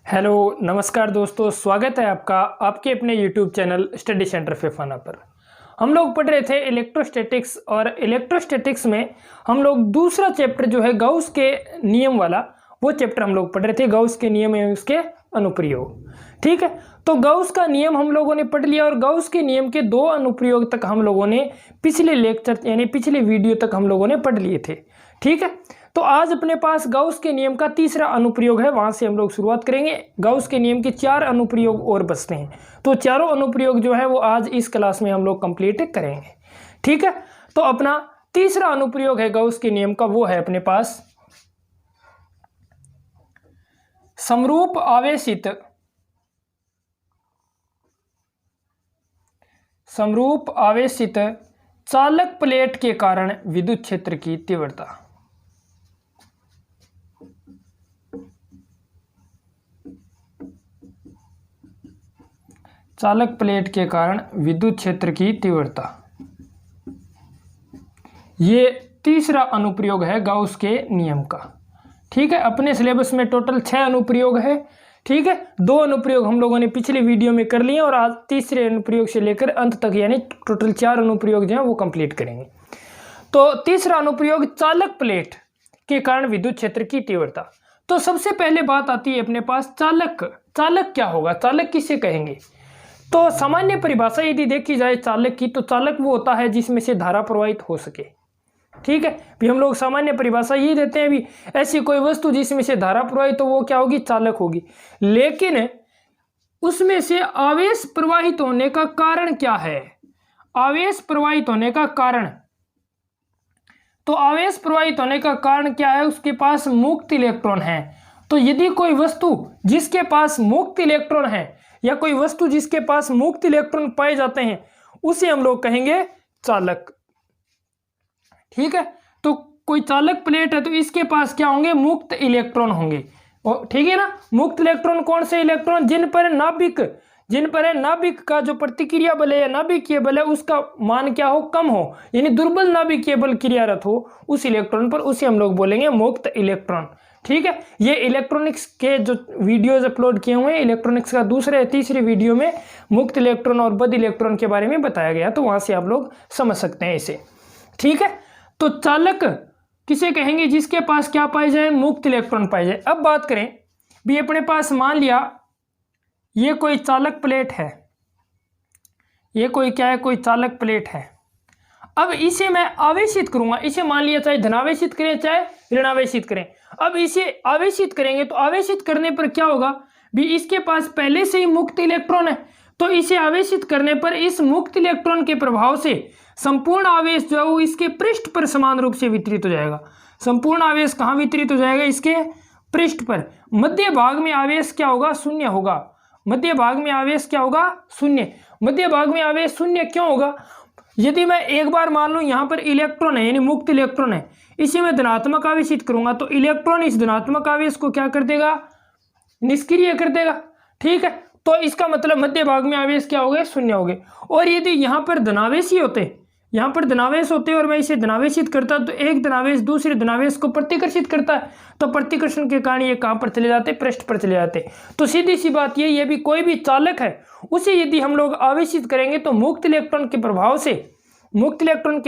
Hello नमस्कार दोस्तों, स्वागत है आपका आपके अपने YouTube channel study centre Phephana पर। हम लोग पढ़ रहे थे इलेक्ट्रोस्टैटिक्स और इलेक्ट्रोस्टैटिक्स में हम लोग दूसरा चैप्टर जो है गाउस के नियम वाला वो चैप्टर हम लोग पढ़ रहे थे, गाउस के नियम एवं उसके अनुप्रयोग। ठीक है, तो गाउस का नियम हम लोगों ने पढ़ लिया और गाउस के नियम के दो अनुप्रयोग तक हम लोगों ने पिछले लेक्चर यानी पिछले वीडियो तक हम लोगों ने पढ़ लिए थे। ठीक है, तो आज अपने पास गाउस के नियम का तीसरा अनुप्रयोग है, वहां से हम लोग शुरुआत करेंगे। गाउस के नियम के 4 अनुप्रयोग और बचते हैं, तो चारों अनुप्रयोग जो है वो आज इस क्लास में हम लोग कंप्लीट करेंगे। ठीक है, तो अपना तीसरा अनुप्रयोग है गाउस के नियम का, वो है अपने पास समरूप आवेशित चालक प्लेट के कारण विद्युत क्षेत्र की तीव्रता। चालक प्लेट के कारण विद्युत क्षेत्र की तीव्रता, ये तीसरा अनुप्रयोग है गाउस के नियम का। ठीक है, अपने सिलेबस में टोटल 6 अनुप्रयोग है। ठीक है, 2 अनुप्रयोग हम लोगों ने पिछले वीडियो में कर लिए और आज तीसरे अनुप्रयोग से लेकर अंत तक यानी टोटल 4 अनुप्रयोग जो है वो कंप्लीट करेंगे। तो तीसरा अनुप्रयोग चालक प्लेट के कारण विद्युत क्षेत्र की तीव्रता। तो सबसे पहले बात आती है अपने पास चालक। चालक क्या होगा, चालक किसे कहेंगे? तो सामान्य परिभाषा यदि देखी जाए चालक की, तो चालक वो होता है जिसमें से धारा प्रवाहित हो सके। ठीक है, भी हम लोग सामान्य परिभाषा ये देते हैं, भी ऐसी कोई वस्तु जिसमें से धारा प्रवाहित तो वो क्या होगी, चालक होगी। लेकिन उसमें से आवेश प्रवाहित होने का कारण क्या है? आवेश प्रवाहित होने का कारण, तो आवेश प्रवाहित होने का कारण क्या है? उसके पास मुक्त इलेक्ट्रॉन है। तो यदि कोई वस्तु जिसके पास मुक्त इलेक्ट्रॉन है या कोई वस्तु जिसके पास मुक्त इलेक्ट्रॉन पाए जाते हैं उसे हम लोग कहेंगे चालक। ठीक है, तो कोई चालक प्लेट है तो इसके पास क्या होंगे, मुक्त इलेक्ट्रॉन होंगे। ठीक है ना, मुक्त इलेक्ट्रॉन कौन से इलेक्ट्रॉन? जिन पर नाभिक का जो प्रतिक्रिया बल है या नाभिकीय बल है उसका मान क्या हो, कम हो, यानी दुर्बल नाभिकीय बल क्रियारत हो उस इलेक्ट्रॉन पर, उसे हम लोग बोलेंगे मुक्त इलेक्ट्रॉन। ठीक है, ये इलेक्ट्रॉनिक्स के जो वीडियोज अपलोड किए हुए हैं, इलेक्ट्रॉनिक्स का दूसरे या तीसरे वीडियो में मुक्त इलेक्ट्रॉन और बद्ध इलेक्ट्रॉन के बारे में बताया गया, तो वहां से आप लोग समझ सकते हैं इसे। ठीक है, तो चालक किसे कहेंगे? जिसके पास क्या पाए जाए, मुक्त इलेक्ट्रॉन पाए जाए। अब बात करें भी अपने पास मान लिया ये कोई चालक प्लेट है, ये कोई क्या है, कोई चालक प्लेट है। अब इसे मैं आवेशित करूंगा, इसे मान लिया चाहे धनावेशित करें चाहे ऋणावेशित करें। अब इसे आवेशित करेंगे तो आवेशित करने पर क्या होगा भी, इसके पास पहले से ही मुक्त इलेक्ट्रॉन है, तो इसे आवेशित करने पर इस मुक्त इलेक्ट्रॉन के प्रभाव से संपूर्ण आवेश जो है वो इसके पृष्ठ पर समान रूप से वितरित हो जाएगा। संपूर्ण आवेश कहाँ वितरित हो जाएगा? इसके पृष्ठ पर। मध्य भाग में आवेश क्या होगा, शून्य होगा। मध्य भाग में आवेश क्या होगा, शून्य। मध्य भाग में आवेश शून्य क्यों होगा? यदि मैं एक बार मान लूं यहाँ पर इलेक्ट्रॉन है यानी मुक्त इलेक्ट्रॉन है, इसे मैं धनात्मक आवेशित करूंगा तो इलेक्ट्रॉन इस धनात्मक आवेश को क्या कर देगा, निष्क्रिय कर देगा। ठीक है, तो इसका मतलब मध्य भाग में आवेश क्या हो गए, शून्य हो गए। और यदि यहाँ पर धनावेशी होते, यहाँ पर धनावेश होते और मैं इसे धनावेशित करता तो एक धनावेश दूसरे धनावेश को प्रतिकर्षित करता है, तो प्रतिकर्षण के कारण ये कहाँ पर चले जाते, पृष्ठ पर चले जाते। तो सीधी सी बात ये भी कोई भी चालक है उसे यदि हम लोग आवेशित करेंगे तो मुक्त इलेक्ट्रॉन के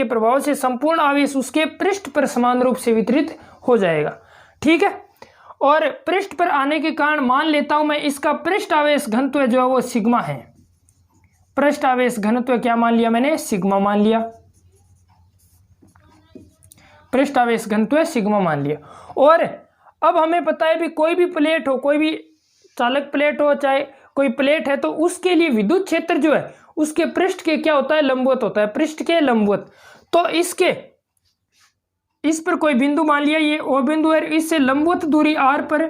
प्रभाव से संपूर्ण आवेश उसके पृष्ठ पर समान रूप से वितरित हो जाएगा। ठीक है, और पृष्ठ पर आने के कारण मान लेता हूं मैं इसका पृष्ठ आवेश घनत्व जो है वो सिग्मा है। पृष्ठ आवेश घनत्व क्या मान लिया मैंने, सिग्मा मान लिया। पृष्ठ आवेश घनत्व सिग्मा मान लिया। और अब हमें पता है भी कोई भी प्लेट हो, कोई भी चालक प्लेट हो चाहे कोई प्लेट है, तो उसके लिए विद्युत क्षेत्र जो है उसके पृष्ठ के क्या होता है, लंबवत होता है, पृष्ठ के लंबवत। तो इस पर कोई बिंदु मान लिया ये ओ बिंदु है, इससे लंबवत दूरी r पर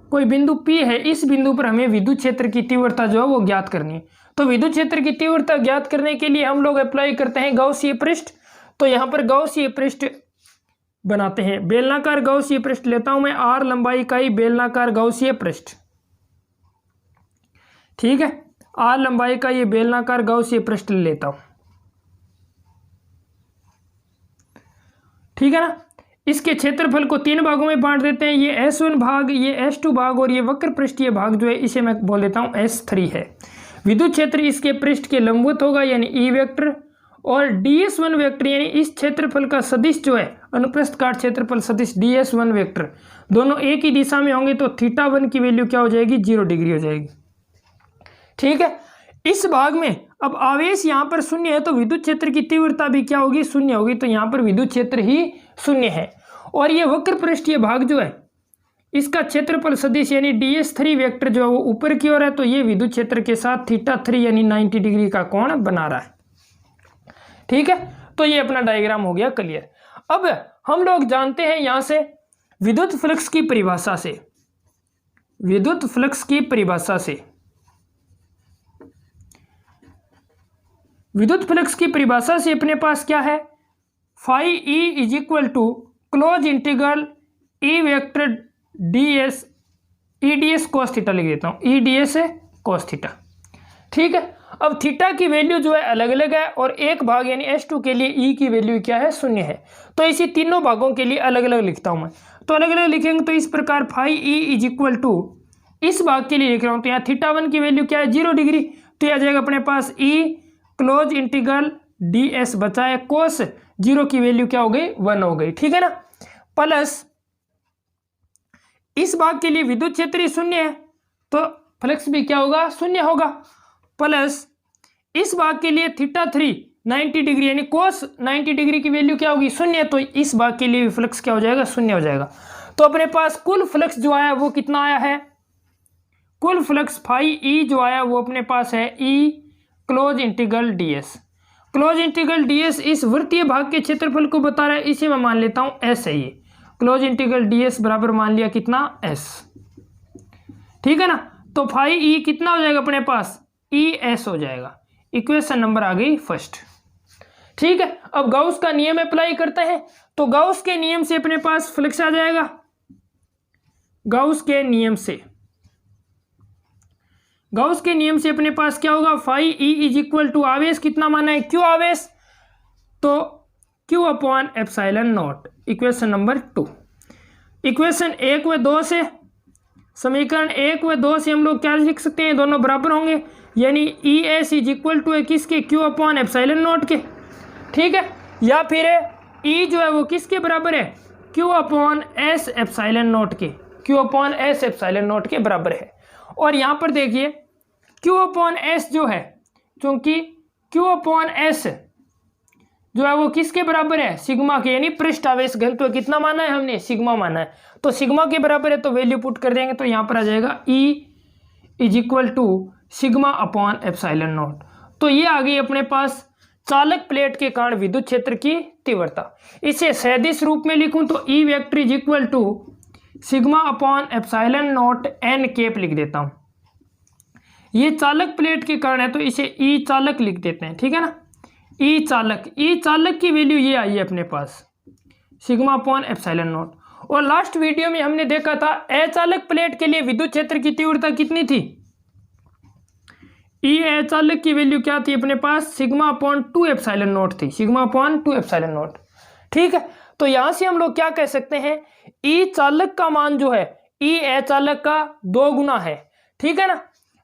कोई बिंदु P है, इस बिंदु पर हमें विद्युत क्षेत्र की तीव्रता जो है वो ज्ञात करनी है। तो विद्युत क्षेत्र की तीव्रता ज्ञात करने के लिए हम लोग अप्लाई करते हैं गाउसीय पृष्ठ। तो यहाँ पर गाउसीय पृष्ठ बनाते हैं, बेलनाकार गाउसीय पृष्ठ लेता हूं मैं, r लंबाई का ही बेलनाकार गाउसीय पृष्ठ। ठीक है, r लंबाई का ये बेलनाकार गाउसीय पृष्ठ लेता हूं। ठीक है ना, इसके क्षेत्रफल को 3 भागों में बांट देते हैं। ये S1 भाग, ये S2 भाग और ये वक्र पृष्ठीय भाग जो है इसे मैं बोल देता हूँ S3 है। विद्युत क्षेत्र इसके पृष्ठ के लंबवत होगा यानी E वेक्टर, और DS1 वेक्टर यानी इस क्षेत्रफल का सदिश जो है अनुप्रस्थ काट क्षेत्रफल सदिश DS1 वेक्टर दोनों एक ही दिशा में होंगे तो θ1 की वैल्यू क्या हो जाएगी, 0 डिग्री हो जाएगी। ठीक है, इस भाग में अब आवेश यहाँ पर शून्य है तो विद्युत क्षेत्र की तीव्रता भी क्या होगी, शून्य होगी, तो यहाँ पर विद्युत क्षेत्र ही शून्य है। और ये वक्र पृष्ठीय भाग जो है इसका क्षेत्रफल सदिश यानी DS3 वेक्टर जो है वो ऊपर की ओर है, तो ये विद्युत क्षेत्र के साथ θ3 यानी 90 डिग्री का कोण बना रहा है। ठीक है, तो ये अपना डायग्राम हो गया क्लियर। अब हम लोग जानते हैं यहां से विद्युत फ्लक्स की परिभाषा से, विद्युत फ्लक्स की परिभाषा से, विद्युत फ्लक्स की परिभाषा से अपने पास क्या है, phi E is equal to close integral E vector ds E D S cos theta लिख देता हूँ, ई डी एस है कोस थीटा। ठीक है, अब थीटा की वैल्यू जो है अलग अलग है और एक भाग यानी S2 के लिए ई की वैल्यू क्या है, शून्य है, तो इसी तीनों भागों के लिए अलग अलग लिखता हूँ मैं। तो अलग अलग लिखेंगे तो इस प्रकार phi E is equal to, इस भाग के लिए लिख रहा हूँ तो यहाँ θ1 की वैल्यू क्या है, 0 डिग्री, तो यह आ जाएगा अपने पास ई क्लोज इंटीग्रल ds बचा है, कोस 0 की वैल्यू क्या हो गई, 1 हो गई। ठीक है ना, प्लस इस भाग के लिए विद्युत क्षेत्र शून्य है तो फ्लक्स भी क्या होगा, शून्य होगा, प्लस इस भाग के लिए θ3 90 डिग्री यानी कोस 90 डिग्री की वैल्यू क्या होगी, शून्य, तो इस भाग के लिए फ्लक्स क्या हो जाएगा, शून्य हो जाएगा। तो अपने पास कुल फ्लक्स जो आया वो कितना आया है, कुल फ्लक्स फाई ई जो आया वो अपने पास है E close integral ds। Close integral ds इस वृत्तीय भाग के क्षेत्रफल को बता रहा है, इसे मैं मान लेता हूं s है। ये क्लोज इंटीग्रल ds बराबर मान लिया कितना, s। ठीक है ना, तो फाई ई कितना हो जाएगा अपने पास, ES हो जाएगा। इक्वेशन नंबर आ गई फर्स्ट। ठीक है, अब गाउस का नियम अप्लाई करते हैं, तो गाउस के नियम से अपने पास फ्लक्स आ जाएगा। गाउस के नियम से, गाउस के नियम से अपने पास क्या होगा, phi E is equal to आवेश कितना माना है, क्यू आवेश, तो q upon epsilon naught. Equation number 2, equation 1 व 2 से, समीकरण 1 व 2 से हम लोग क्या लिख सकते हैं, दोनों बराबर होंगे यानी E S is equal to है किसके, क्यू अपॉन एप्सिलॉन नॉट के। ठीक है, या फिर ई जो है वो किसके बराबर है, Q upon S epsilon naught के, Q upon S epsilon naught के बराबर है। और यहाँ पर देखिए क्यू अपॉन एस जो है, क्योंकि क्यू अपॉन एस जो है वो किसके बराबर है, सिग्मा के, यानी पृष्ठ आवेश घनत्व कितना माना है हमने, सिग्मा माना है, तो सिग्मा के बराबर है तो वैल्यू पुट कर देंगे तो यहाँ पर आ जाएगा E is equal to sigma upon epsilon naught. तो ये आ गई अपने पास चालक प्लेट के कारण विद्युत क्षेत्र की तीव्रता। इसे सदिश रूप में लिखूं तो E vector is equal to sigma upon epsilon naught n cap लिख देता हूं। ये चालक प्लेट के कारण है तो इसे ई चालक लिख देते हैं। ठीक है ना, ई चालक, ई चालक की वैल्यू ये आई है अपने पास सिग्मा अपॉन एप्सिलॉन नॉट। और लास्ट वीडियो में हमने देखा था अचालक प्लेट के लिए विद्युत क्षेत्र की तीव्रता कितनी थी, ई अचालक की वैल्यू क्या थी अपने पास, सिग्मा अपॉन 2 एप्सिलॉन नॉट थी, सिग्मा अपॉन 2 एप्सिलॉन नॉट। ठीक है, तो यहां से हम लोग क्या कह सकते हैं, ई चालक का मान जो है ई अचालक का 2 गुना है। ठीक है ना,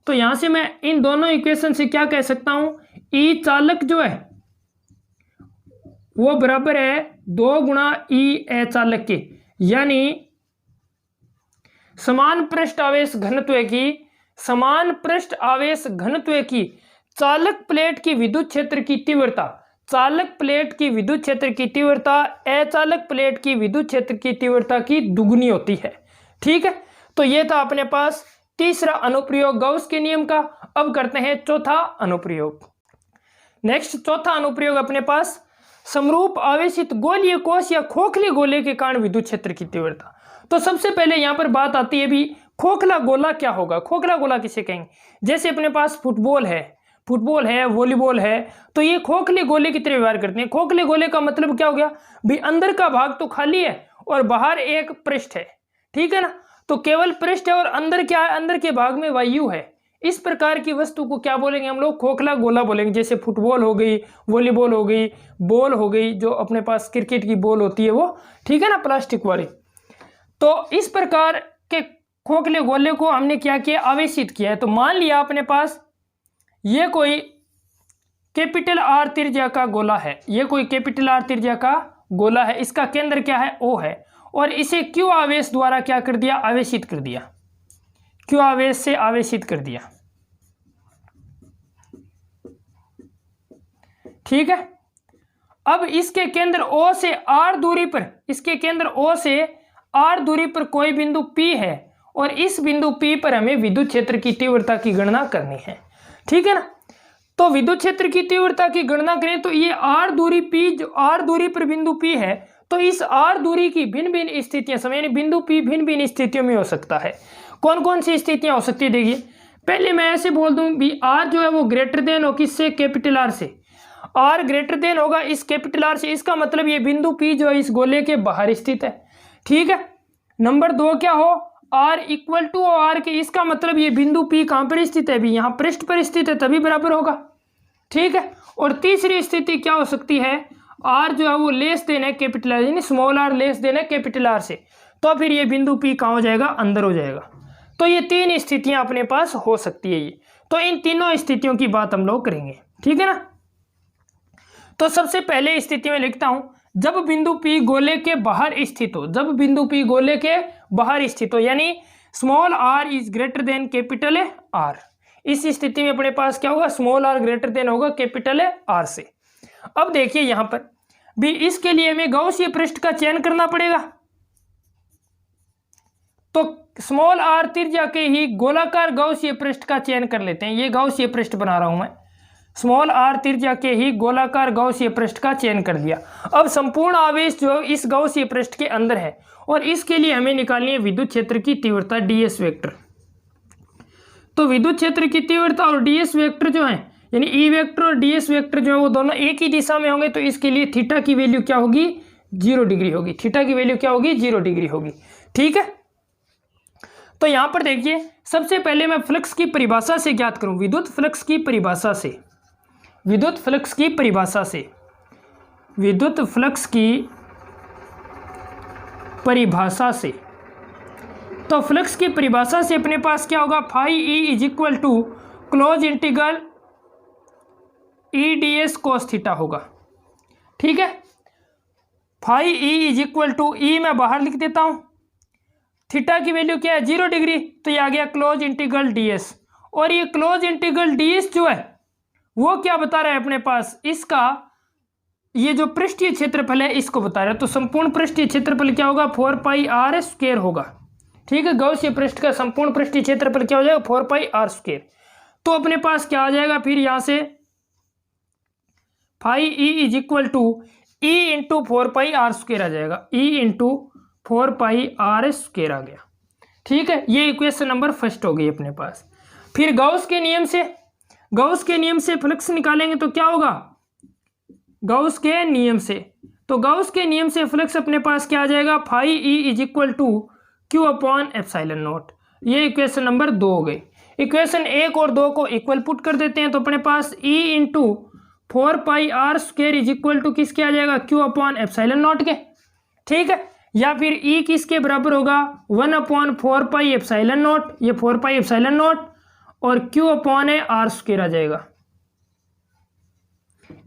तो यहां से मैं इन दोनों इक्वेशन से क्या कह सकता हूं, ई चालक जो है वो बराबर है 2 गुना ई अचालक के, यानी समान पृष्ठ आवेश घनत्व की, समान पृष्ठ आवेश घनत्व की चालक प्लेट की विद्युत क्षेत्र की तीव्रता, चालक प्लेट की विद्युत क्षेत्र की तीव्रता अचालक प्लेट की विद्युत क्षेत्र की तीव्रता की दुगुनी होती है। ठीक है, तो ये था अपने पास तीसरा अनुप्रयोग गाउस के नियम का। अब करते हैं चौथा अनुप्रयोग। नेक्स्ट चौथा अनुप्रयोग अपने पास समरूप आवेशित गोलीय कोश या खोखले गोले के कारण विद्युत क्षेत्र की तीव्रता। तो सबसे पहले यहां पर बात आती है भी खोखला गोला क्या होगा, खोखला गोला किसे कहेंगे, जैसे अपने पास फुटबॉल है, वॉलीबॉल है, तो ये खोखले गोले की तरह व्यवहार करते हैं। खोखले गोले का मतलब क्या हो गया भी अंदर का भाग तो खाली है और बाहर एक पृष्ठ है। ठीक है ना, तो केवल पृष्ठ है और अंदर क्या है, अंदर के भाग में वायु है, इस प्रकार की वस्तु को क्या बोलेंगे हम लोग? खोखला गोला बोलेंगे। जैसे फुटबॉल हो गई, वॉलीबॉल हो गई, बॉल हो गई, जो अपने पास क्रिकेट की बॉल होती है वो, ठीक है ना, प्लास्टिक वाली। तो इस प्रकार के खोखले गोले को हमने क्या किया? आवेशित किया है। तो मान लिया अपने पास ये कोई कैपिटल आर त्रिज्या का गोला है, ये कोई कैपिटल आर त्रिज्या का गोला है, इसका केंद्र क्या है? O है, और इसे क्यू आवेश द्वारा क्या कर दिया? आवेशित कर दिया, क्यू आवेश से आवेशित कर दिया, ठीक है। अब इसके केंद्र O से R दूरी पर, इसके केंद्र O से R दूरी पर कोई बिंदु P है, और इस बिंदु P पर हमें विद्युत क्षेत्र की तीव्रता की गणना करनी है, ठीक है ना। तो विद्युत क्षेत्र की तीव्रता की गणना करें तो ये R दूरी P, जो R दूरी पर बिंदु P है, तो इस R दूरी की भिन्न भिन्न स्थितियां समय, यानी बिंदु P भिन्न भिन्न स्थितियों में हो सकता है। कौन कौन सी स्थितियां हो सकती है? देखिए, पहले मैं ऐसे बोल दूं भी R जो है वो ग्रेटर देन हो किससे? कैपिटल R से। R ग्रेटर देन होगा इस कैपिटल R से, इसका मतलब ये बिंदु P जो है इस गोले के बाहर स्थित है, ठीक है। नंबर 2 क्या हो? R इक्वल टू R के, इसका मतलब ये बिंदु P कहां पर स्थित है? भी यहाँ पृष्ठ पर स्थित है, तभी बराबर होगा, ठीक है। और तीसरी स्थिति क्या हो सकती है? R जो है वो लेस देन है कैपिटल R, यानी स्मॉल r लेस देन है कैपिटल R से, तो फिर ये बिंदु P कहाँ हो जाएगा? अंदर हो जाएगा। तो ये 3 स्थितियां अपने पास हो सकती है ये। तो इन तीनों स्थितियों की बात हम लोग करेंगे, ठीक है ना। तो सबसे पहले स्थिति में लिखता हूं, जब बिंदु P गोले के बाहर स्थित हो, जब बिंदु P गोले के बाहर स्थित हो, यानी small r is greater than capital R। इस स्थिति में अपने पास क्या होगा? स्मॉल r ग्रेटर देन होगा कैपिटल R से। अब देखिए यहां पर भी, इसके लिए हमें गॉसिय पृष्ठ का चयन करना पड़ेगा। तो स्मॉल r त्रिज्या के ही गोलाकार गॉसिय पृष्ठ का चयन कर लेते हैं। ये गॉसिय पृष्ठ बना रहा हूं मैं, स्मॉल r त्रिज्या के ही गोलाकार गॉसिय पृष्ठ का चयन कर दिया। अब संपूर्ण आवेश जो इस गॉसिय पृष्ठ के अंदर है, और इसके लिए हमें निकालनी है विद्युत क्षेत्र की तीव्रता ds वेक्टर। तो विद्युत क्षेत्र की तीव्रता और ds वेक्टर जो है, यानी E वेक्टर और ds वेक्टर जो है वो दोनों एक ही दिशा में होंगे, तो इसके लिए थीटा की वैल्यू क्या होगी? 0 डिग्री होगी। थीटा की वैल्यू क्या होगी? 0 डिग्री होगी, ठीक है। तो यहां पर देखिए, सबसे पहले मैं फ्लक्स की परिभाषा से ज्ञात करूं, विद्युत फ्लक्स की परिभाषा से, विद्युत फ्लक्स की परिभाषा से, विद्युत फ्लक्स की परिभाषा से। तो फ्लक्स की परिभाषा से अपने पास क्या होगा? Phi E is equal to close integral E D S cos theta होगा, ठीक है। Phi E is equal to, E मैं बाहर लिख देता हूं, थीटा की वैल्यू क्या है? 0 डिग्री, तो ये आ गया क्लोज इंटीग्रल डी एस। और ये क्लोज इंटीग्रल डी एस जो है वो क्या बता रहा है अपने पास? इसका ये जो पृष्ठीय क्षेत्रफल है इसको बता रहा है। तो संपूर्ण पृष्ठीय क्षेत्रफल क्या होगा? 4 पाई आर स्क्वायर होगा, ठीक है। गॉसिय पृष्ठ का संपूर्ण पृष्ठीय क्षेत्रफल क्या हो जाएगा? 4 पाई आर स्क्वायर। तो अपने पास क्या आ जाएगा फिर यहां से? Phi E is equal to E into 4 pi R square आ जाएगा, E into 4 pi R square आ गया, ठीक है। ये इक्वेशन नंबर फर्स्ट हो गई अपने पास। फिर गॉस के नियम से, गॉस के नियम से फ्लक्स निकालेंगे तो क्या होगा? गॉस के नियम से, तो गॉस के नियम से फ्लक्स अपने पास क्या आ जाएगा? Phi E is equal to q upon epsilon naught. ये इक्वेशन नंबर 2 हो गई। इक्वेशन 1 और 2 को इक्वल पुट कर देते हैं, तो अपने पास E into 4 pi R square is equal to किसके आ जाएगा? क्यू अपॉन एप्सिलॉन नॉट के, ठीक है। या फिर ई किसके बराबर होगा? 1 अपॉन 4 पाई एप्सिलॉन नॉट, ये 4 पाई एप्सिलॉन नॉट, और Q upon A R square आ जाएगा।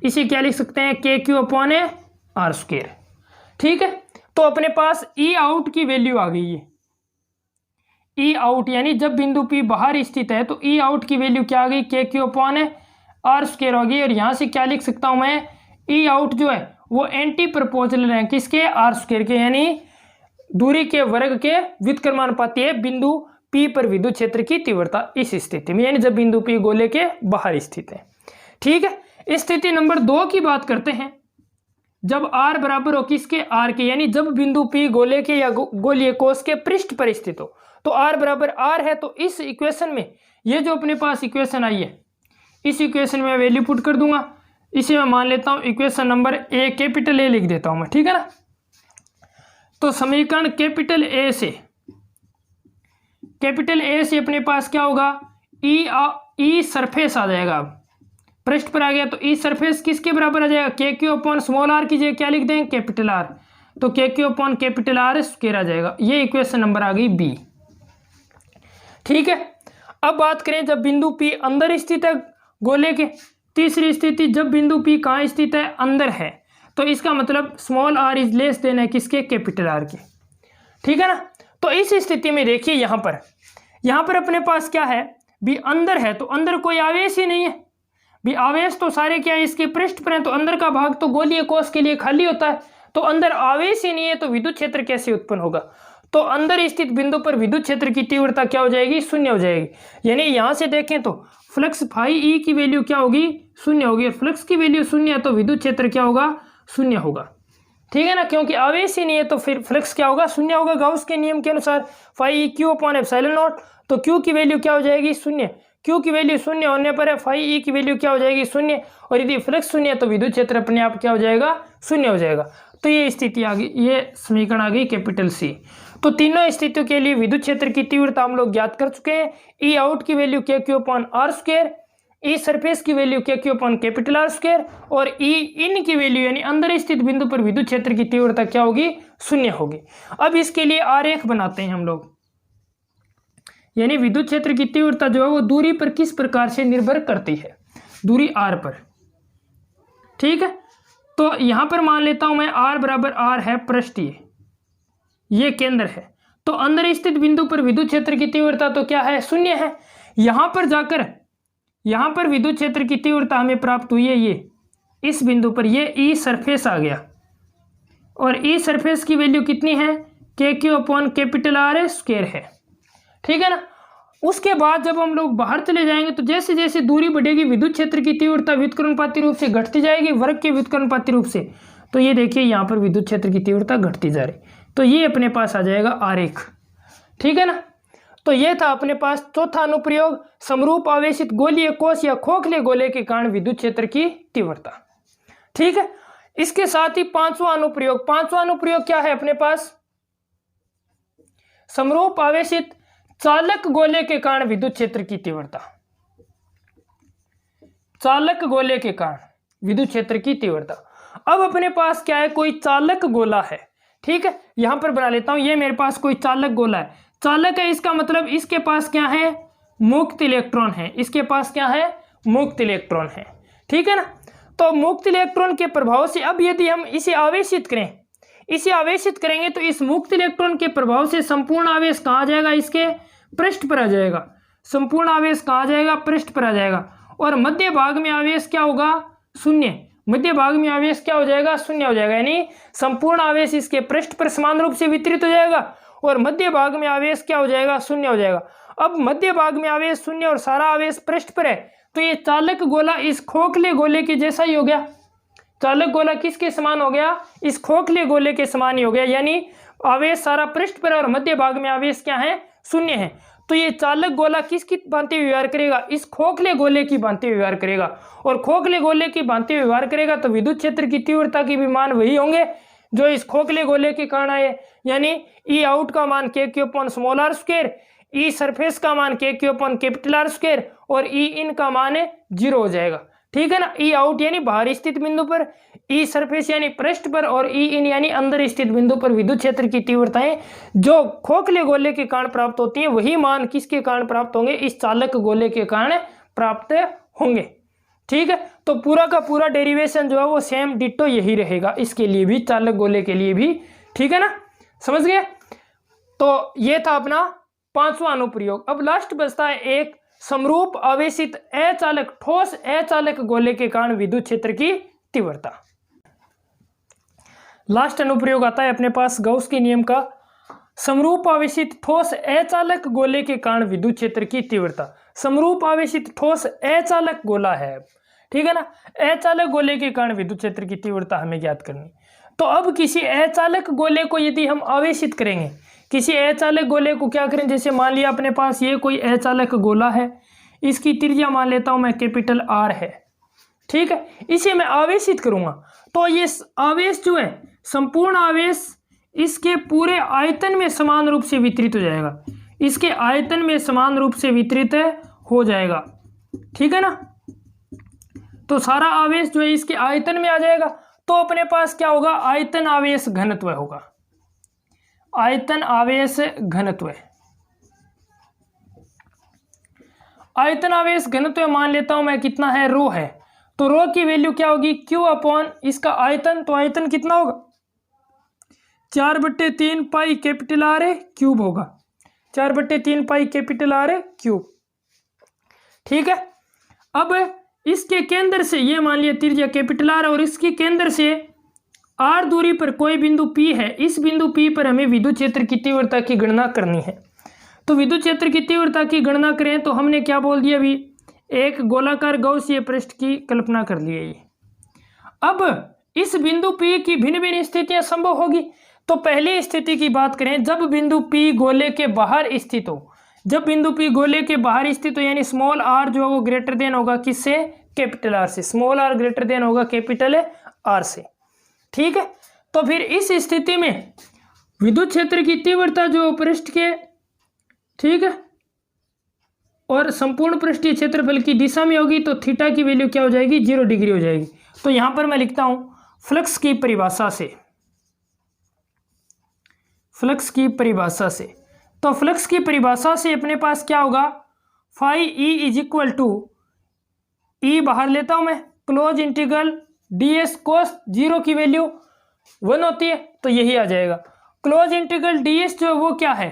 इसे क्या लिख सकते हैं? K Q upon A R square, ठीक है। तो अपने पास ई आउट की वैल्यू आ गई है। ई आउट यानी जब बिंदु P बाहर स्थित है, तो ई आउट की वैल्यू क्या आ गई? के Q upon A R square होगी। और यहां से क्या लिख सकता हूं मैं? ई आउट जो है वो एंटी प्रोपोर्शनल है किसके? आर स्क्वायर के, यानी दूरी के वर्ग के व्युत्क्रमानुपाती है बिंदु P पर विद्युत क्षेत्र की तीव्रता इस स्थिति में, यानी जब बिंदु P गोले के बाहर स्थित है, ठीक है। स्थिति नंबर 2 की बात करते हैं, जब R बराबर हो किसके? R के, यानी जब बिंदु P गोले के या गोलीय कोश के पृष्ठ पर स्थित हो। तो R बराबर R है, तो इस इक्वेशन में ये जो अपने पास इक्वेशन आई है, इस इक्वेशन में वैल्यू पुट कर दूंगा। इसे मैं मान लेता हूं equation number A, capital A लिख देता हूं मैं, ठीक है ना। तो समीकरण कैपिटल ए से, कैपिटल ए से अपने पास क्या होगा? ई सरफेस आ जाएगा, पृष्ठ पर आ गया तो ई सरफेस किसके बराबर आ जाएगा, के क्यू अपॉन स्मॉल आर की जगह क्या लिख देंगे, कैपिटल आर, तो K Q upon capital are square आ जाएगा। ये इक्वेशन नंबर आ गई बी। ठीक है, अब बात करें जब बिंदु पी अंदर स्थित है गोले के, तीसरी स्थिति जब बिंदु पी कहाँ स्थित है, अंदर है, तो इसका मतलब small r is less than है किसके, कैपिटल आर के। ठीक है ना, तो इस स्थिति में देखिए यहाँ पर अपने पास क्या है, भी अंदर है तो अंदर कोई आवेश ही नहीं है, भी आवेश तो सारे क्या है इसके पृष्ठ पर है, तो अंदर का भाग तो गोलीय कोश के लिए खाली होता है, तो अंदर आवेश ही नहीं है तो विद्युत क्षेत्र कैसे उत्पन्न होगा, तो अंदर स्थित बिंदु पर विद्युत क्षेत्र की तीव्रता क्या हो जाएगी, शून्य हो जाएगी। यानी यहां से देखें तो फ्लक्स फाई ई की वैल्यू क्या होगी, शून्य होगी, और फ्लक्स की वैल्यू शून्य है तो विद्युत क्षेत्र क्या होगा, शून्य होगा। ठीक है ना, क्योंकि आवेश ही नहीं है तो फिर फ्लक्स क्या होगा, शून्य होगा। गाउस के नियम के अनुसार phi E q upon epsilon naught, तो क्यू की वैल्यू क्या हो जाएगी, शून्य, क्यू की वैल्यू शून्य होने पर फाई ई की वैल्यू क्या हो जाएगी, शून्य, और यदि फ्लक्स शून्य है तो विद्युत क्षेत्र अपने आप क्या हो जाएगा, शून्य हो जाएगा। तो ये स्थिति आ गई, ये समीकरण आ गई कैपिटल सी। तो तीनों स्थितियों के लिए विद्युत क्षेत्र की तीव्रता हम लोग ज्ञात कर चुके हैं। ई आउट की वैल्यू के Q upon r square, E surface की वैल्यू के Q upon capital are square, और ई इन की वैल्यू यानी अंदर स्थित बिंदु पर विद्युत क्षेत्र की तीव्रता क्या होगी, शून्य होगी। अब इसके लिए आरेख बनाते हैं हम लोग, यानी विद्युत क्षेत्र की तीव्रता जो है वो दूरी पर किस प्रकार से निर्भर करती है, दूरी आर पर। ठीक है, तो यहां पर मान लेता हूं मैं आर बराबर आर है पृष्ठीय, ये केंद्र है, तो अंदर स्थित बिंदु पर विद्युत क्षेत्र की तीव्रता तो क्या है, शून्य है। यहां पर जाकर यहां पर विद्युत क्षेत्र की तीव्रता हमें प्राप्त हुई है, ये इस बिंदु पर ये ई सरफेस आ गया, और ई सरफेस की वैल्यू कितनी है, के Q upon capital are square है। ठीक है ना, उसके बाद जब हम लोग बाहर चले जाएंगे तो जैसे जैसे दूरी बढ़ेगी विद्युत क्षेत्र की तीव्रता व्युत्क्रमानुपाती रूप से घटती जाएगी, वर्ग के व्युत्क्रमानुपाती रूप से। तो ये देखिए यहाँ पर विद्युत क्षेत्र की तीव्रता घटती जा रही, तो ये अपने पास आ जाएगा आरेख। ठीक है ना, तो ये था अपने पास चौथा अनुप्रयोग, समरूप आवेशित गोलीय कोश या खोखले गोले के कारण विद्युत क्षेत्र की तीव्रता। ठीक है, इसके साथ ही पांचवा अनुप्रयोग क्या है अपने पास, समरूप आवेशित चालक गोले के कारण विद्युत क्षेत्र की तीव्रता, चालक गोले के कारण विद्युत क्षेत्र की तीव्रता। अब अपने पास क्या है, कोई चालक गोला है। ठीक है, यहां पर बना लेता हूं, ये मेरे पास कोई चालक गोला है, चालक है इसका मतलब इसके पास क्या है, मुक्त इलेक्ट्रॉन है, इसके पास क्या है, मुक्त इलेक्ट्रॉन है। ठीक है ना, तो मुक्त इलेक्ट्रॉन के प्रभाव से अब यदि हम इसे आवेशित करेंगे तो इस मुक्त इलेक्ट्रॉन के प्रभाव से संपूर्ण आवेश कहाँ आ जाएगा, इसके पृष्ठ पर आ जाएगा, संपूर्ण आवेश कहाँ आ जाएगा, पृष्ठ पर आ जाएगा, और मध्य भाग में आवेश क्या होगा, शून्य, मध्य भाग में आवेश क्या हो जाएगा, शून्य हो जाएगा। यानी संपूर्ण आवेश इसके पृष्ठ पर समान रूप से वितरित हो जाएगा और मध्य भाग में आवेश क्या हो जाएगा, शून्य हो जाएगा। अब मध्य भाग में आवेश शून्य और सारा आवेश पृष्ठ पर है, तो ये चालक गोला इस खोखले गोले के जैसा ही हो गया। चालक गोला किसके समान हो गया, इस खोखले गोले के समान ही हो गया, यानी आवेश सारा पृष्ठ पर और मध्य भाग में आवेश क्या है, शून्य है। तो ये चालक गोला किसकी भांति व्यवहार करेगा, इस खोखले गोले की भांति व्यवहार करेगा, और खोखले गोले की भांति व्यवहार करेगा तो विद्युत क्षेत्र की तीव्रता के भी मान वही होंगे जो इस खोखले गोले के कारण आए, यानी ई आउट का मान के Q upon small are square, E surface का मान के Q upon capital are square, और ई इन का मान 0 हो जाएगा। ठीक है ना, ई आउट यानी बाहर स्थित बिंदु पर, ई सरफेस यानी पृष्ठ पर, और ई इन यानी अंदर स्थित बिंदु पर विद्युत क्षेत्र की तीव्रताएं जो खोखले गोले के कारण प्राप्त होती हैं वही मान किसके कारण प्राप्त होंगे, इस चालक गोले के कारण प्राप्त होंगे। ठीक है, तो पूरा का पूरा डेरिवेशन जो है वो सेम डिट्टो यही रहेगा, इसके लिए भी, चालक गोले के लिए भी। ठीक है ना, समझ गए। तो ये था अपना पांचवा अनुप्रयोग। अब लास्ट बचता है एक समरूप आवेशित अचालक ठोस अचालक गोले के कारण विद्युत क्षेत्र की तीव्रता। लास्ट अनुप्रयोग आता है अपने पास गाउस के नियम का, समरूप आवेशित ठोस अचालक गोले के कारण विद्युत क्षेत्र की तीव्रता। समरूप आवेशित ठोस अचालक गोला है, ठीक है ना, अचालक गोले के कारण विद्युत क्षेत्र की तीव्रता हमें ज्ञात करनी। तो अब किसी अचालक गोले को यदि हम आवेशित करेंगे, किसी अचालक गोले को क्या करें, जैसे मान लिया अपने पास ये कोई अचालक गोला है, इसकी त्रिज्या मान लेता हूं मैं कैपिटल आर है। ठीक है, इसे मैं आवेशित करूंगा तो ये आवेश जो है, संपूर्ण आवेश इसके पूरे आयतन में समान रूप से वितरित हो जाएगा, इसके आयतन में समान रूप से वितरित हो जाएगा। ठीक है ना, तो सारा आवेश जो है इसके आयतन में आ जाएगा। तो अपने पास क्या होगा, आयतन आवेश घनत्व होगा, आयतन आवेश घनत्व। आयतन आवेश घनत्व मान लेता हूं मैं कितना है, रो है, तो रो की वैल्यू क्या होगी, Q अपॉन इसका आयतन, तो आयतन कितना होगा 4/3 पाई कैपिटल R क्यूब होगा, 4/3 पाई कैपिटल R क्यूब। ठीक है, अब इसके केंद्र से ये मान लिया त्रिज्या कैपिटल R और इसके केंद्र से R दूरी पर कोई बिंदु P है, इस बिंदु P पर हमें विद्युत क्षेत्र की तीव्रता की गणना करनी है। तो विद्युत क्षेत्र की तीव्रता की गणना करें तो हमने क्या बोल दिया अभी, एक गोलाकार गौसीय पृष्ठ की कल्पना कर ली है ये। अब इस बिंदु P की भिन्न भिन्न स्थितियां संभव होगी। तो पहली स्थिति की बात करें, जब बिंदु P गोले के बाहर स्थित हो, जब बिंदु P गोले के बाहर स्थित हो, यानी स्मॉल r जो है वो ग्रेटर देन होगा किससे, कैपिटल R से, स्मॉल r ग्रेटर देन होगा कैपिटल R से। ठीक है, तो फिर इस स्थिति में विद्युत क्षेत्र की तीव्रता जो पृष्ठ के, ठीक है, और संपूर्ण पृष्ठीय क्षेत्रफल की दिशा में होगी, तो थीटा की वैल्यू क्या हो जाएगी, 0 डिग्री हो जाएगी। तो यहां पर मैं लिखता हूं फ्लक्स की परिभाषा से, फ्लक्स की परिभाषा से, तो फ्लक्स की परिभाषा से अपने पास क्या होगा, phi E is equal to, E बाहर लेता हूं मैं, क्लोज इंटीग्रल ds कोस 0 की वैल्यू 1 होती है, तो यही आ जाएगा। क्लोज इंटीग्रल ds जो है वो क्या है,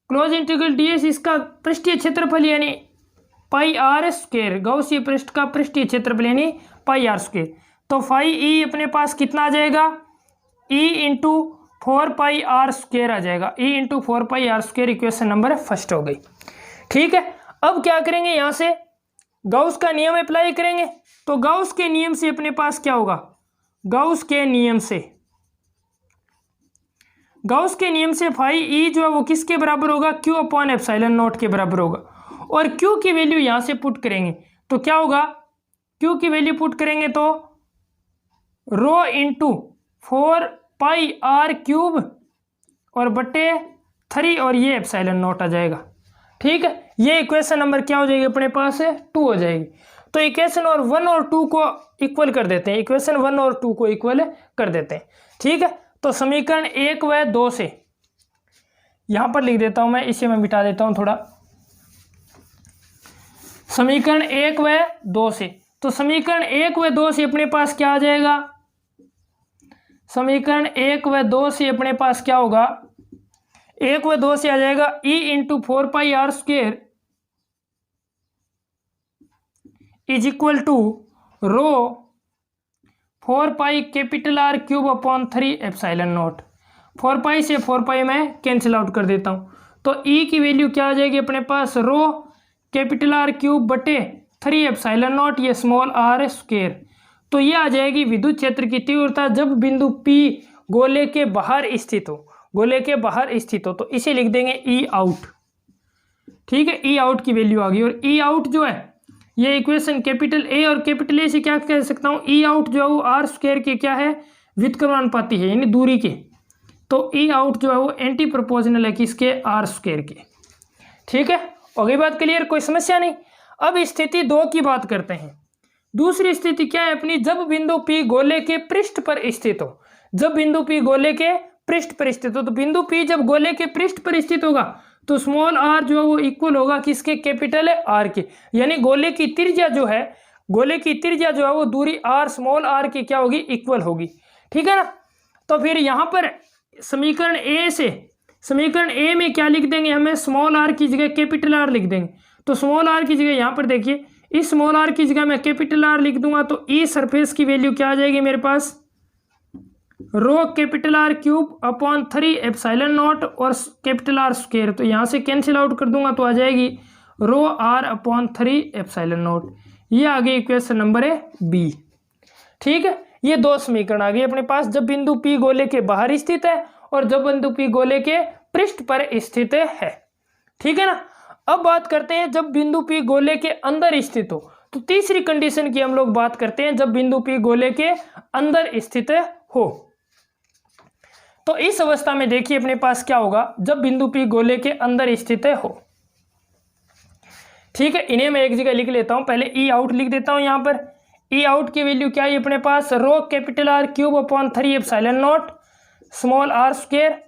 क्लोज इंटीग्रल ds इसका पृष्ठीय क्षेत्रफल यानी पाई आर स्क्वायर, गौसीय पृष्ठ का पृष्ठीय क्षेत्रफल यानी पाई आर स्क्वायर। तो फाई ई अपने पास कितना आ जाएगा, E into 4 pi R square आ जाएगा, E into 4 pi R square. Equation number first हो गई। ठीक है, अब क्या करेंगे, यहां से गाउस का नियम अप्लाई करेंगे। तो गाउस के नियम से अपने पास क्या होगा, गाउस के नियम से, गाउस के नियम से फाई ई जो है वो किसके बराबर होगा, Q अपॉन एप्सिलॉन नॉट के बराबर होगा। और Q की वैल्यू यहां से पुट करेंगे तो क्या होगा, Q की वैल्यू पुट करेंगे तो rho into 4 pi are cube और बटे 3 और ये एप्सिलॉन नॉट आ जाएगा। ठीक है, ये इक्वेशन नंबर क्या हो जाएगी अपने पास है, 2 हो जाएगी। तो इक्वेशन और 1 और 2 को इक्वल कर देते हैं, इक्वेशन 1 और 2 को इक्वल कर देते हैं। ठीक है, तो समीकरण 1 व 2 से यहां पर लिख देता हूं मैं, इसे मैं मिटा देता हूं थोड़ा, समीकरण 1 व 2 से, तो समीकरण 1 व 2 से अपने पास क्या आ जाएगा, समीकरण 1 व 2 से अपने पास क्या होगा, 1 व 2 से आ जाएगा E into 4 pi r square is equal to rho 4 pi capital R cube upon 3 epsilon naught. 4 pi से 4 पाई मैं कैंसिल आउट कर देता हूं, तो E की वैल्यू क्या आ जाएगी अपने पास, रो कैपिटल R क्यूब बटे 3 एप्सिलॉन नॉट, ये स्मॉल r स्क्वायर। तो ये आ जाएगी विद्युत क्षेत्र की तीव्रता जब बिंदु P गोले के बाहर स्थित हो, गोले के बाहर स्थित हो, तो इसे लिख देंगे E आउट। ठीक है, E आउट की वैल्यू आ गई। और E आउट जो है ये इक्वेशन कैपिटल A और कैपिटल A से क्या कह सकता हूँ, E आउट जो है वो आर स्क्वायर के क्या है, व्युत्क्रमानुपाती है, यानी दूरी के। तो E आउट जो है वो एंटी प्रोपोर्शनल है किसके, आर स्क्वायर के। ठीक है, हो गई बात क्लियर, कोई समस्या नहीं। अब स्थिति 2 की बात करते हैं। दूसरी स्थिति क्या है अपनी, जब बिंदु P गोले के पृष्ठ पर स्थित हो, जब बिंदु P गोले के पृष्ठ पर स्थित हो, तो बिंदु P जब गोले के पृष्ठ पर स्थित होगा तो स्मॉल r जो है वो इक्वल होगा किसके, कैपिटल R के। यानी गोले की त्रिज्या जो है, गोले की त्रिज्या जो है वो दूरी r स्मॉल r की क्या होगी, इक्वल होगी। ठीक है ना, तो फिर यहाँ पर समीकरण A से, समीकरण A में क्या लिख देंगे हमें, स्मॉल r की जगह कैपिटल R लिख देंगे। तो स्मॉल r की जगह यहाँ पर देखिए, इस स्मॉल r की जगह मैं कैपिटल R लिख दूंगा, तो E सरफेस की वैल्यू क्या आ जाएगी मेरे पास, rho capital R cube upon 3 epsilon naught और कैपिटल R स्क्वायर। तो यहाँ से कैंसिल आउट कर दूंगा तो आ जाएगी रो R अपॉन 3 एप्सिलॉन नॉट। ये आ गई इक्वेशन नंबर है B। ठीक है, ये 2 समीकरण आ गए अपने पास, जब बिंदु P गोले के बाहर स्थित है और जब बिंदु P गोले के पृष्ठ पर स्थित है। ठीक है ना, अब बात करते हैं जब बिंदु P गोले के अंदर स्थित हो। तो तीसरी कंडीशन की हम लोग बात करते हैं, जब बिंदु P गोले के अंदर स्थित हो। तो इस अवस्था में देखिए अपने पास क्या होगा, जब बिंदु P गोले के अंदर स्थित हो। ठीक है, इन्हें मैं एक जगह लिख लेता हूं, पहले ई आउट लिख देता हूं यहां पर। ई आउट की वैल्यू क्या है अपने पास, rho capital R cube upon 3 epsilon naught small are square,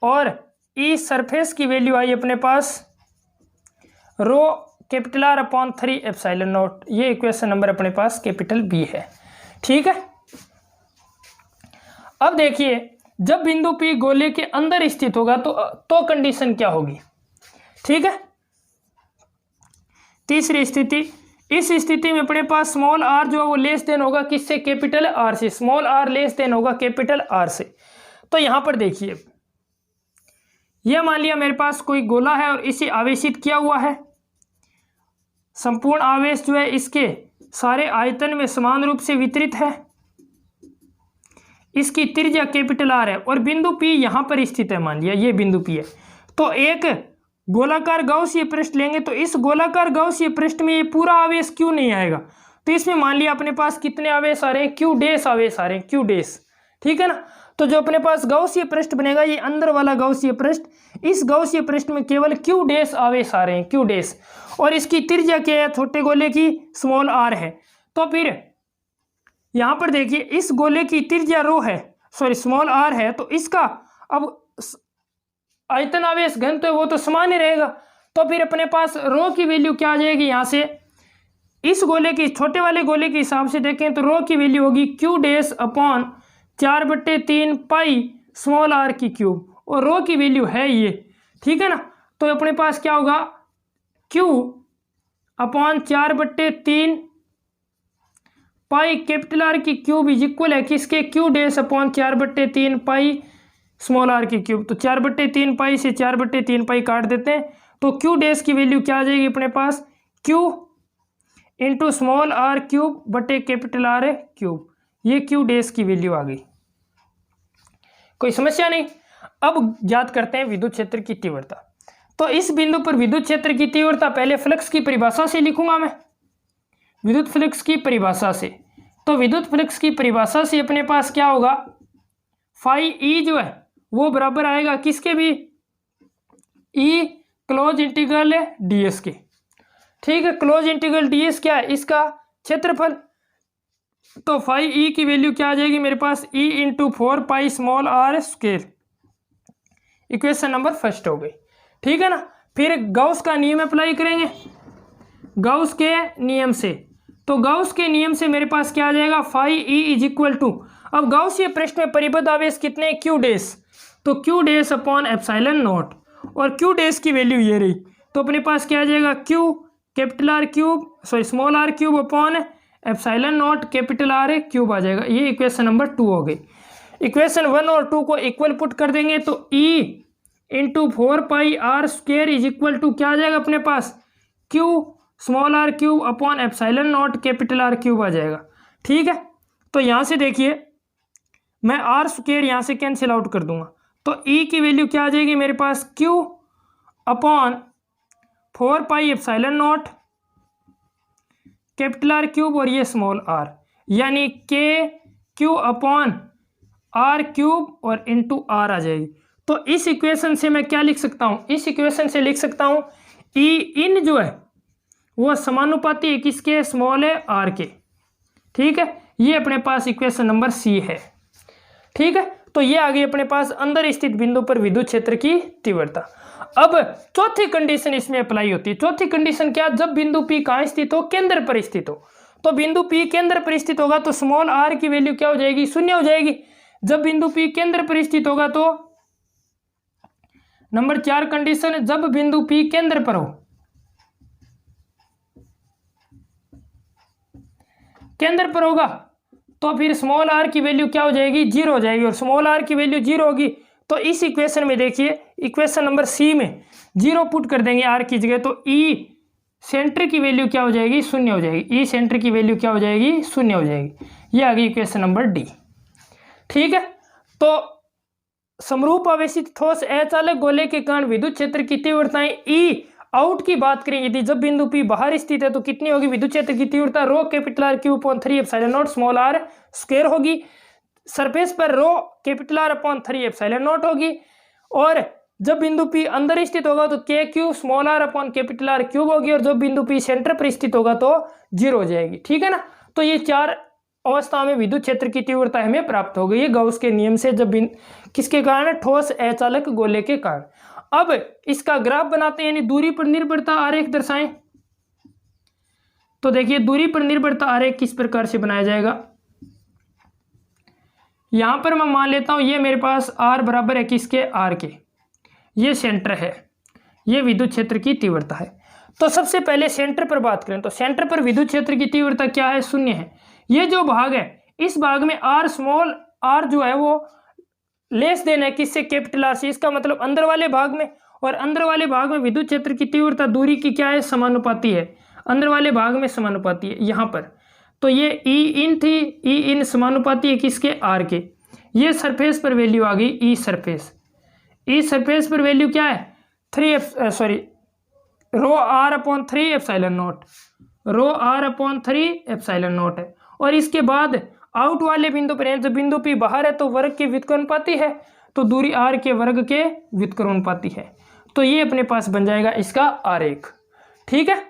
और ई सरफेस की वैल्यू आई अपने पास rho capital R upon 3 epsilon naught. ये इक्वेशन नंबर अपने पास कैपिटल बी है। ठीक है, अब देखिए जब बिंदु पी गोले के अंदर स्थित होगा तो कंडीशन क्या होगी। ठीक है, तीसरी स्थिति, इस स्थिति में अपने पास स्मॉल आर जो है वो लेस देन होगा किससे, कैपिटल आर से। स्मॉल आर लेस देन होगा कैपिटल आर से। तो यहां पर देखिए, यह मान लिया मेरे पास कोई गोला है और इसे आवेशित किया हुआ है। संपूर्ण आवेश जो है इसके सारे आयतन में समान रूप से वितरित है। इसकी त्रिज्या कैपिटल आर है और बिंदु पी यहां पर स्थित है। मान लिया ये बिंदु पी है, तो एक गोलाकार गाउसीय पृष्ठ लेंगे, तो इस गोलाकार गाउसीय पृष्ठ में ये पूरा आवेश क्यों नहीं आएगा, तो इसमें मान लिया अपने पास कितने आवेश आ रहे हैं, क्यू डैश आवेश आ रहे हैं, क्यू डैश। ठीक है ना, तो जो अपने पास गाउसीय पृष्ठ बनेगा ये अंदर वाला गाउसीय पृष्ठ, इस गाउसीय पृष्ठ में केवल क्यू डैश आवेश आ रहे हैं, क्यू डैश, और इसकी त्रिज्या क्या है, छोटे गोले की स्मॉल आर है। तो फिर यहां पर देखिए इस गोले की त्रिज्या रो है, सॉरी स्मॉल आर है, तो इसका अब आयतन आवेश घन तो वो तो समान ही रहेगा। तो फिर अपने पास रो की वैल्यू क्या आ जाएगी, यहां से इस गोले की, छोटे वाले गोले के हिसाब से देखें तो रो की वैल्यू होगी q dash upon 4/3 pi small r की क्यूब, और रो की वैल्यू है ये। ठीक है ना, तो अपने पास क्या होगा, q upon 4/3 pi capital r की क्यूब इज इक्वल है किसके, q dash upon 4/3 pi small r की क्यूब। तो 4/3 पाई से 4/3 पाई काट देते हैं, तो क्यू डैश की वैल्यू क्या आ जाएगी अपने पास, Q into small R cube बटे कैपिटल आर है क्यूब। ये क्यू डैश की वैल्यू आ गई, कोई समस्या नहीं। अब ज्ञात करते हैं विद्युत क्षेत्र की तीव्रता। तो इस बिंदु पर विद्युत क्षेत्र की तीव्रता पहले फ्लक्स की परिभाषा से लिखूंगा मैं, विद्युत फ्लक्स की परिभाषा से। तो विद्युत फ्लक्स की परिभाषा से अपने पास क्या होगा, फाई ई जो है वो बराबर आएगा किसके भी, ई क्लोज इंटीग्रल डीएस के। ठीक है, क्लोज इंटीग्रल डीएस क्या है, इसका क्षेत्रफल। तो फाई ई की वैल्यू क्या आ जाएगी मेरे पास, E into 4 pi small are square. Equation number first हो गई। ठीक है ना, फिर गाउस का नियम अप्लाई करेंगे, गाउस के नियम से। तो गाउस के नियम से मेरे पास क्या आ जाएगा, phi E is equal to, अब गाउसीय पृष्ठ में परिबद्ध आवेश कितने, क्यू डैश, तो Q dash upon epsilon naught, और क्यू डैश की वैल्यू ये रही। तो अपने पास क्या आ जाएगा, Q capital R cube, sorry small R cube upon epsilon naught capital R cube आ जाएगा। ये इक्वेशन नंबर 2 हो गई। इक्वेशन 1 और 2 को इक्वल पुट कर देंगे, तो E into 4 pi R square is equal to क्या आ जाएगा अपने पास, Q small R cube upon epsilon naught capital R cube आ जाएगा। ठीक है, तो यहाँ से देखिए मैं आर स्क्वायर यहाँ से कैंसिल आउट कर दूंगा, तो ई की वैल्यू क्या आ जाएगी मेरे पास, Q upon 4 pi epsilon naught capital R cube और ये स्मॉल आर, यानी K Q upon R cube और इंटू आर आ जाएगी। तो इस इक्वेशन से मैं क्या लिख सकता हूँ, इस इक्वेशन से लिख सकता हूँ ई इन जो है वो समानुपाती है किसके, स्मॉल है आर के। ठीक है, ये अपने पास इक्वेशन नंबर सी है। ठीक है, तो ये आ गई अपने पास अंदर स्थित बिंदु पर विद्युत क्षेत्र की तीव्रता। अब चौथी कंडीशन इसमें अप्लाई होती है। चौथी कंडीशन क्या, जब बिंदु पी कहाँ स्थित हो, केंद्र पर स्थित हो। तो बिंदु पी केंद्र पर स्थित होगा तो स्मॉल आर की वैल्यू क्या हो जाएगी, 0 हो जाएगी। जब बिंदु पी केंद्र पर स्थित होगा तो नंबर 4 कंडीशन, जब बिंदु पी केंद्र पर हो, केंद्र पर होगा तो फिर स्मॉल आर की वैल्यू क्या हो जाएगी, 0 हो जाएगी। और स्मॉल आर की वैल्यू 0 होगी तो इस इक्वेशन में देखिए, इक्वेशन नंबर सी में 0 पुट कर देंगे आर की जगह, तो ई सेंटर की वैल्यू क्या हो जाएगी, 0 हो जाएगी। ई सेंटर की वैल्यू क्या हो जाएगी, 0 हो जाएगी। ये आ गई इक्वेशन नंबर डी। ठीक है, तो समरूप आवेशित ठोस अचालक गोले के कारण विद्युत क्षेत्र की तीव्रताएं ई आउट की बात करें, यदि जब बिंदु पी बाहर स्थित है तो कितनी होगी विद्युत क्षेत्र की तीव्रता, rho capital R cube upon 3 epsilon naught small are square होगी। सरफेस पर rho capital R upon 3 epsilon naught होगी, और जब बिंदु P अंदर स्थित होगा तो के cube small r upon capital R cube होगी, और जब बिंदु P सेंटर पर स्थित होगा तो 0 हो जाएगी। ठीक है ना। तो ये 4 अवस्था में विद्युत क्षेत्र की तीव्रता हमें प्राप्त हो गई है गाउस के नियम से, जब किसके कारण, ठोस अचालक गोले के कारण। अब इसका ग्राफ बनाते हैं, यानी दूरी पर निर्भरता आरेख दर्शाएं। तो देखिए दूरी पर निर्भरता आरेख किस प्रकार से बनाया जाएगा। यहां पर मैं मान लेता हूं ये मेरे पास r बराबर है किसके, r के, ये सेंटर है, ये विद्युत क्षेत्र की तीव्रता है। तो सबसे पहले सेंटर पर बात करें तो सेंटर पर विद्युत क्षेत्र की तीव्रता क्या है, 0 है। ये जो भाग है इस भाग में r स्मॉल r जो है वो लेस देन है किससे, कैपिटल R से। इसका मतलब अंदर वाले भाग में, और अंदर वाले भाग में विद्युत क्षेत्र की तीव्रता दूरी की क्या है, समानुपाती है, अंदर वाले भाग में समानुपाती है यहाँ पर। तो ये ई इन थी, ई इन समानुपाती है किसके, R के। ये सरफेस पर वैल्यू आ गई ई सरफेस। ई सरफेस पर वैल्यू क्या है, rho r upon 3 epsilon naught, rho r upon 3 epsilon naught है। और इसके बाद आउट वाले बिंदु पर, जब बिंदु P बाहर है तो वर्ग के व्युत्क्रमानुपाती है, तो दूरी r के वर्ग के व्युत्क्रमानुपाती है। तो ये अपने पास बन जाएगा इसका आरेख। ठीक है।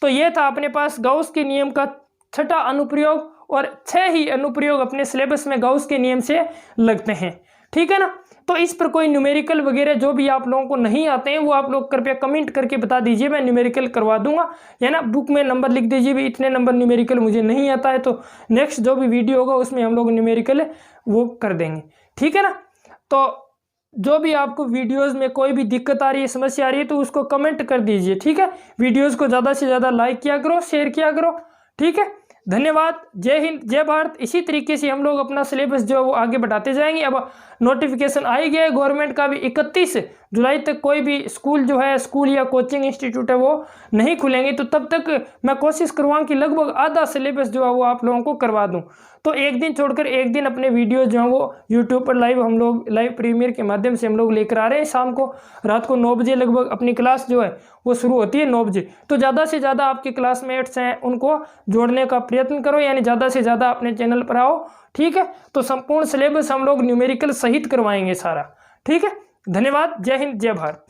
तो ये था अपने पास गाउस के नियम का 6ठा अनुप्रयोग, और 6 ही अनुप्रयोग अपने सिलेबस में गाउस के नियम से लगते हैं। ठीक है ना। तो इस पर कोई न्यूमेरिकल वगैरह जो भी आप लोगों को नहीं आते हैं वो आप लोग कृपया कमेंट करके बता दीजिए, मैं न्यूमेरिकल करवा दूंगा, या ना बुक में नंबर लिख दीजिए भी इतने नंबर न्यूमेरिकल मुझे नहीं आता है, तो नेक्स्ट जो भी वीडियो होगा उसमें हम लोग न्यूमेरिकल वो कर देंगे। ठीक है ना। तो जो भी आपको वीडियोस में कोई भी दिक्कत आ रही है, समस्या आ रही है, तो उसको कमेंट कर दीजिए। ठीक है। वीडियोस को ज़्यादा से ज़्यादा लाइक किया करो, शेयर किया करो। ठीक है। धन्यवाद। जय हिंद, जय भारत। इसी तरीके से हम लोग अपना सिलेबस जो है वो आगे बढ़ाते जाएंगे। अब नोटिफिकेशन आ ही गया है गवर्नमेंट का भी, 31 जुलाई तक कोई भी स्कूल जो है, स्कूल या कोचिंग इंस्टीट्यूट है वो नहीं खुलेंगे, तो तब तक मैं कोशिश करवाऊँ कि लगभग आधा सिलेबस जो है वो आप लोगों को करवा दूँ। तो एक दिन छोड़कर एक दिन अपने वीडियो जो है वो यूट्यूब पर लाइव हम लोग लाइव प्रीमियर के माध्यम से हम लोग लेकर आ रहे हैं। शाम को रात को 9 बजे लगभग अपनी क्लास जो है वो शुरू होती है, 9 बजे। तो ज़्यादा से ज़्यादा आपके क्लासमेट्स हैं उनको जोड़ने का प्रयत्न करो, यानी ज़्यादा से ज़्यादा अपने चैनल पर आओ। ठीक है। तो संपूर्ण सिलेबस हम लोग न्यूमेरिकल सहित करवाएंगे सारा। ठीक है। धन्यवाद। जय हिंद, जय भारत।